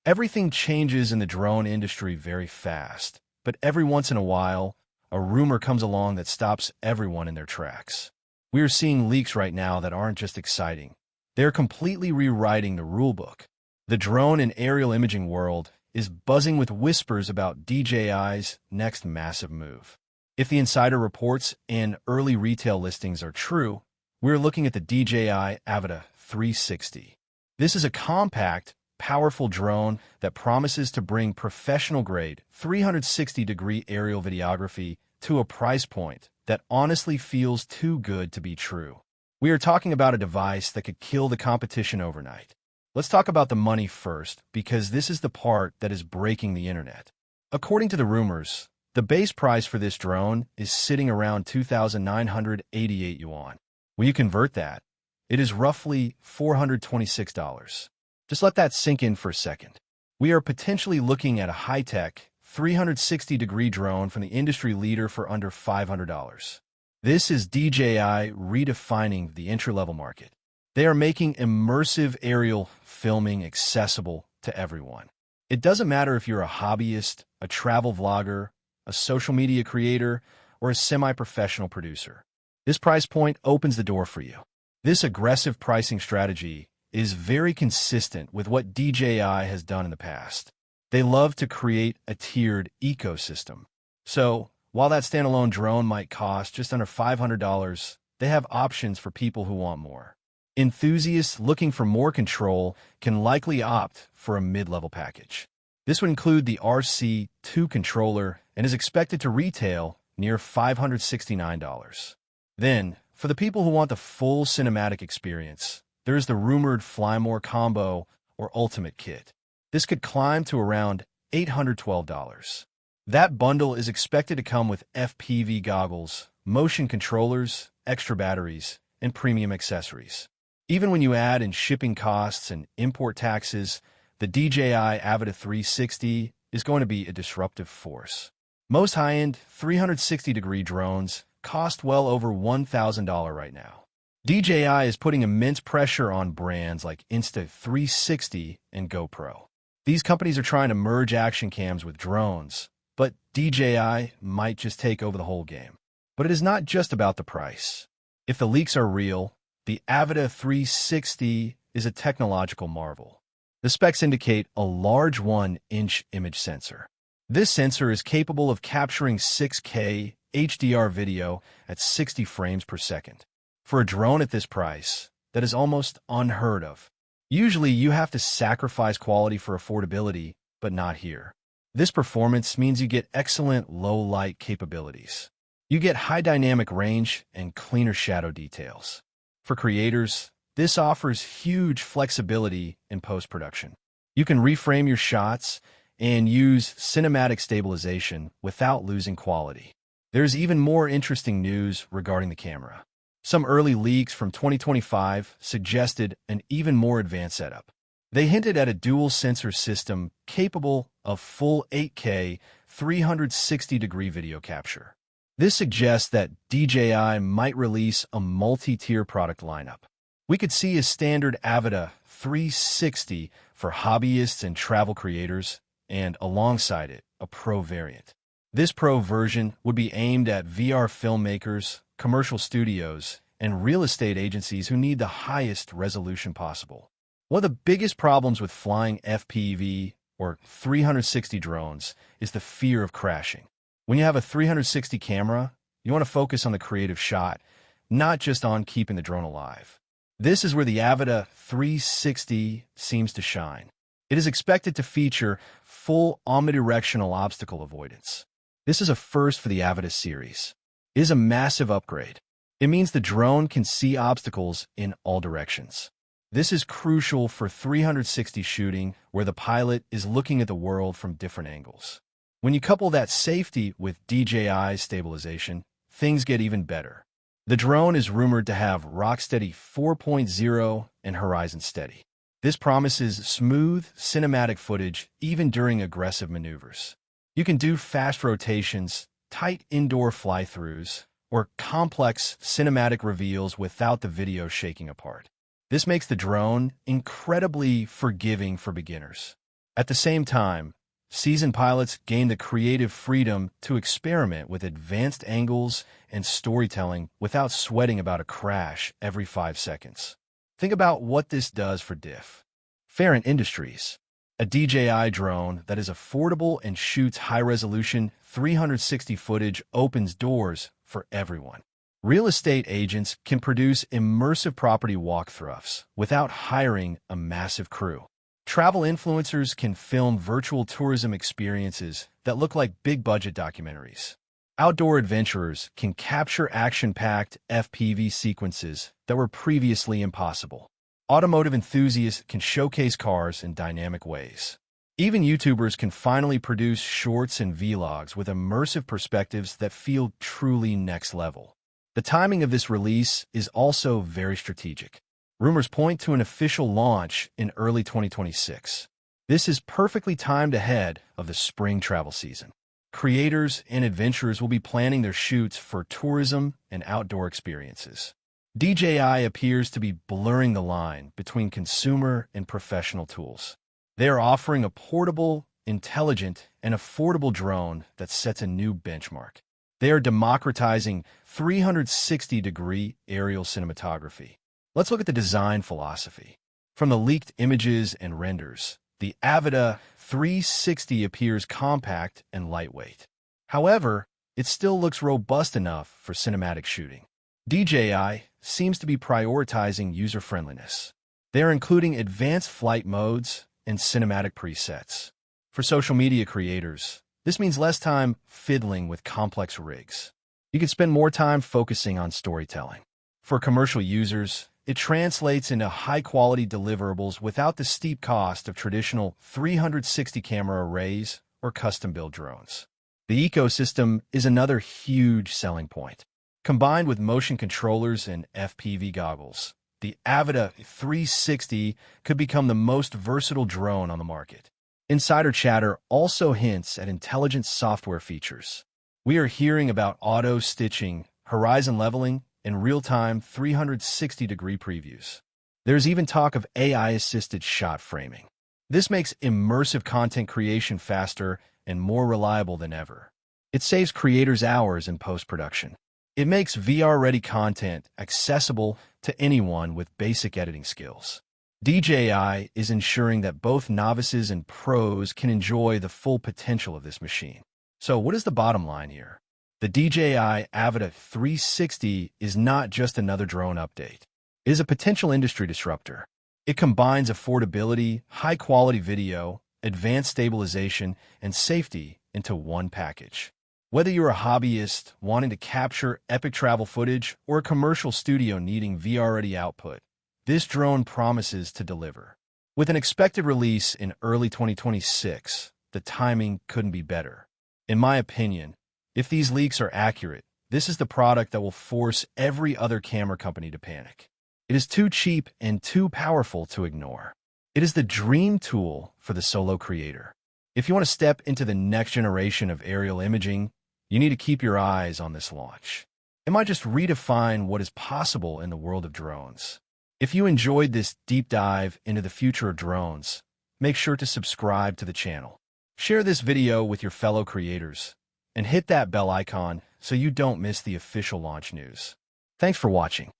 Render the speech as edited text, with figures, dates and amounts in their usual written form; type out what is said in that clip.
Everything changes in the drone industry very fast, but every once in a while, a rumor comes along that stops everyone in their tracks. We are seeing leaks right now that aren't just exciting. They're completely rewriting the rulebook. The drone and aerial imaging world is buzzing with whispers about DJI's next massive move. If the insider reports and early retail listings are true, we're looking at the DJI Avata 360. This is a compact, powerful drone that promises to bring professional-grade 360-degree aerial videography to a price point that honestly feels too good to be true. We are talking about a device that could kill the competition overnight. Let's talk about the money first, because this is the part that is breaking the internet. According to the rumors, the base price for this drone is sitting around 2,988 yuan. When you convert that, it is roughly $426. Just let that sink in for a second. We are potentially looking at a high-tech, 360-degree drone from the industry leader for under $500. This is DJI redefining the entry-level market. They are making immersive aerial filming accessible to everyone. It doesn't matter if you're a hobbyist, a travel vlogger, a social media creator, or a semi-professional producer. This price point opens the door for you. This aggressive pricing strategy is very consistent with what DJI has done in the past. They love to create a tiered ecosystem. So, while that standalone drone might cost just under $500, they have options for people who want more. Enthusiasts looking for more control can likely opt for a mid-level package. This would include the RC2 controller and is expected to retail near $569. Then, for the people who want the full cinematic experience, there is the rumored Fly More Combo or Ultimate Kit. This could climb to around $812. That bundle is expected to come with FPV goggles, motion controllers, extra batteries, and premium accessories. Even when you add in shipping costs and import taxes, the DJI Avata 360 is going to be a disruptive force. Most high-end 360-degree drones cost well over $1,000 right now. DJI is putting immense pressure on brands like Insta360 and GoPro. These companies are trying to merge action cams with drones, but DJI might just take over the whole game. But it is not just about the price. If the leaks are real, the Avata 360 is a technological marvel. The specs indicate a large 1-inch image sensor. This sensor is capable of capturing 6K HDR video at 60 frames per second. For a drone at this price, that is almost unheard of. Usually, you have to sacrifice quality for affordability, but not here. This performance means you get excellent low-light capabilities. You get high dynamic range and cleaner shadow details. For creators, this offers huge flexibility in post-production. You can reframe your shots and use cinematic stabilization without losing quality. There's even more interesting news regarding the camera. Some early leaks from 2025 suggested an even more advanced setup. They hinted at a dual sensor system capable of full 8K 360-degree video capture. This suggests that DJI might release a multi-tier product lineup. We could see a standard Avata 360 for hobbyists and travel creators, and alongside it, a Pro variant. This Pro version would be aimed at VR filmmakers, commercial studios, and real estate agencies who need the highest resolution possible. One of the biggest problems with flying FPV, or 360 drones, is the fear of crashing. When you have a 360 camera, you want to focus on the creative shot, not just on keeping the drone alive. This is where the Avata 360 seems to shine. It is expected to feature full omnidirectional obstacle avoidance. This is a first for the Avata series. It is a massive upgrade. It means the drone can see obstacles in all directions. This is crucial for 360 shooting, where the pilot is looking at the world from different angles. When you couple that safety with DJI's stabilization, things get even better. The drone is rumored to have Rocksteady 4.0 and Horizon Steady. This promises smooth, cinematic footage even during aggressive maneuvers. You can do fast rotations, tight indoor fly-throughs, or complex cinematic reveals without the video shaking apart. This makes the drone incredibly forgiving for beginners. At the same time, seasoned pilots gain the creative freedom to experiment with advanced angles and storytelling without sweating about a crash every 5 seconds. Think about what this does for different industries. A DJI drone that is affordable and shoots high-resolution 360 footage opens doors for everyone. Real estate agents can produce immersive property walkthroughs without hiring a massive crew. Travel influencers can film virtual tourism experiences that look like big-budget documentaries. Outdoor adventurers can capture action-packed FPV sequences that were previously impossible. Automotive enthusiasts can showcase cars in dynamic ways. Even YouTubers can finally produce shorts and vlogs with immersive perspectives that feel truly next level. The timing of this release is also very strategic. Rumors point to an official launch in early 2026. This is perfectly timed ahead of the spring travel season. Creators and adventurers will be planning their shoots for tourism and outdoor experiences. DJI appears to be blurring the line between consumer and professional tools. They are offering a portable, intelligent, and affordable drone that sets a new benchmark. They are democratizing 360-degree aerial cinematography. Let's look at the design philosophy. From the leaked images and renders, the Avata 360 appears compact and lightweight. However, it still looks robust enough for cinematic shooting. DJI seems to be prioritizing user-friendliness. They are including advanced flight modes and cinematic presets. For social media creators, this means less time fiddling with complex rigs. You can spend more time focusing on storytelling. For commercial users, it translates into high-quality deliverables without the steep cost of traditional 360 camera arrays or custom-built drones. The ecosystem is another huge selling point. Combined with motion controllers and FPV goggles, the Avata 360 could become the most versatile drone on the market. Insider chatter also hints at intelligent software features. We are hearing about auto-stitching, horizon leveling, and real-time 360-degree previews. There's even talk of AI-assisted shot framing. This makes immersive content creation faster and more reliable than ever. It saves creators hours in post-production. It makes VR-ready content accessible to anyone with basic editing skills. DJI is ensuring that both novices and pros can enjoy the full potential of this machine. So what is the bottom line here? The DJI Avata 360 is not just another drone update. It is a potential industry disruptor. It combines affordability, high-quality video, advanced stabilization, and safety into one package. Whether you're a hobbyist wanting to capture epic travel footage or a commercial studio needing VR-ready output, this drone promises to deliver. With an expected release in early 2026, the timing couldn't be better. In my opinion, if these leaks are accurate, this is the product that will force every other camera company to panic. It is too cheap and too powerful to ignore. It is the dream tool for the solo creator. If you want to step into the next generation of aerial imaging, you need to keep your eyes on this launch. It might just redefine what is possible in the world of drones. If you enjoyed this deep dive into the future of drones, make sure to subscribe to the channel. Share this video with your fellow creators, and hit that bell icon so you don't miss the official launch news. Thanks for watching.